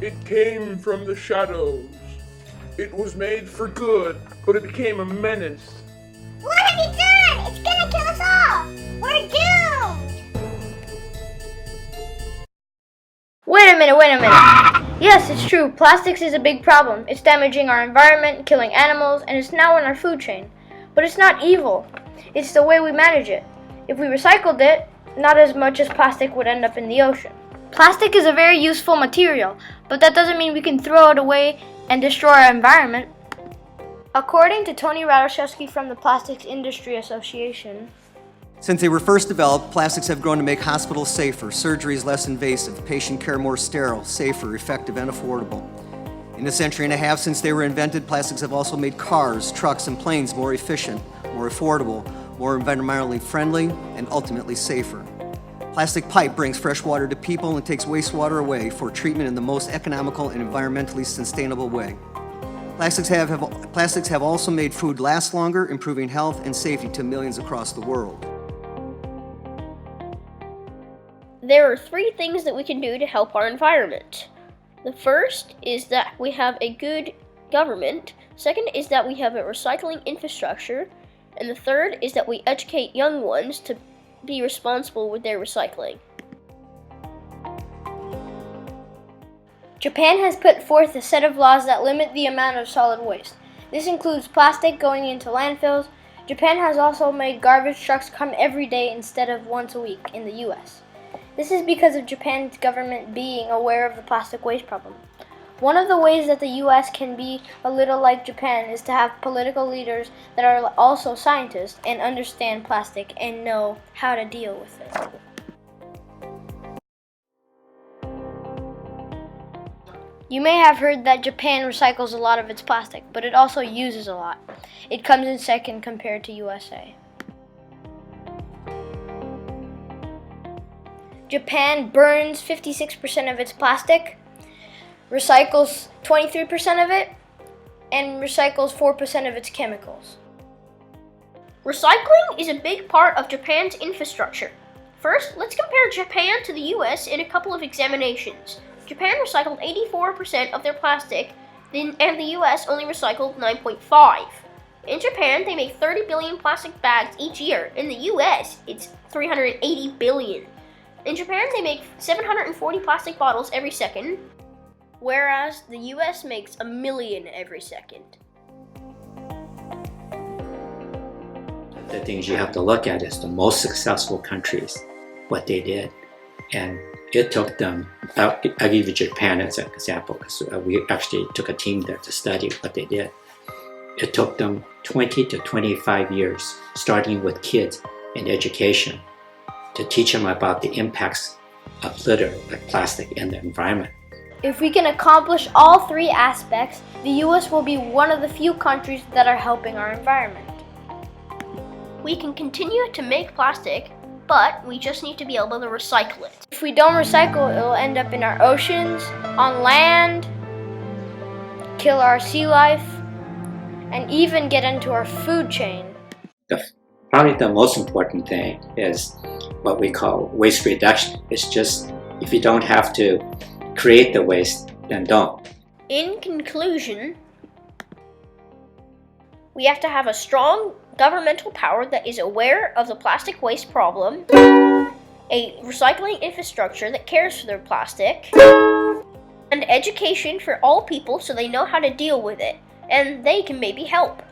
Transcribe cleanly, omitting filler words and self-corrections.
It came from the shadows. It was made for good, but it became a menace. What have you done? It's gonna kill us all! We're doomed! Wait a minute. Yes, it's true. Plastics is a big problem. It's damaging our environment, killing animals, and it's now in our food chain. But it's not evil. It's the way we manage it. If we recycled it, not as much as plastic would end up in the ocean. Plastic is a very useful material, but that doesn't mean we can throw it away and destroy our environment. According to Tony Radoszewski from the Plastics Industry Association, since they were first developed, plastics have grown to make hospitals safer, surgeries less invasive, patient care more sterile, safer, effective, and affordable. In a century and a half since they were invented, plastics have also made cars, trucks, and planes more efficient, more affordable, more environmentally friendly, and ultimately safer. Plastic pipe brings fresh water to people and takes wastewater away for treatment in the most economical and environmentally sustainable way. Plastics have also made food last longer, improving health and safety to millions across the world. There are 3 things that we can do to help our environment. The first is that we have a good government. Second is that we have a recycling infrastructure. And the third is that we educate young ones to be responsible with their recycling. Japan has put forth a set of laws that limit the amount of solid waste. This includes plastic going into landfills. Japan has also made garbage trucks come every day instead of once a week in the US. This is because of Japan's government being aware of the plastic waste problem. One of the ways that the US can be a little like Japan is to have political leaders that are also scientists and understand plastic and know how to deal with it. You may have heard that Japan recycles a lot of its plastic, but it also uses a lot. It comes in second compared to USA. Japan burns 56% of its plastic, recycles 23% of it, and recycles 4% of its chemicals. Recycling is a big part of Japan's infrastructure. First, let's compare Japan to the US in a couple of examinations. Japan recycled 84% of their plastic, and the US only recycled 9.5%. In Japan, they make 30 billion plastic bags each year. In the US, it's 380 billion. In Japan, they make 740 plastic bottles every second, whereas the US makes 1 million every second. The things you have to look at is the most successful countries, what they did. And it took them, I'll give you Japan as an example, because we actually took a team there to study what they did. It took them 20 to 25 years, starting with kids and education, to teach them about the impacts of litter, like plastic, in the environment. If we can accomplish all 3 aspects, the US will be one of the few countries that are helping our environment. We can continue to make plastic, but we just need to be able to recycle it. If we don't recycle, it will end up in our oceans, on land, kill our sea life, and even get into our food chain. Probably the most important thing is what we call waste reduction. It's just, if you don't have to create the waste, then don't. In conclusion, we have to have a strong governmental power that is aware of the plastic waste problem, a recycling infrastructure that cares for their plastic, and education for all people so they know how to deal with it, and they can maybe help.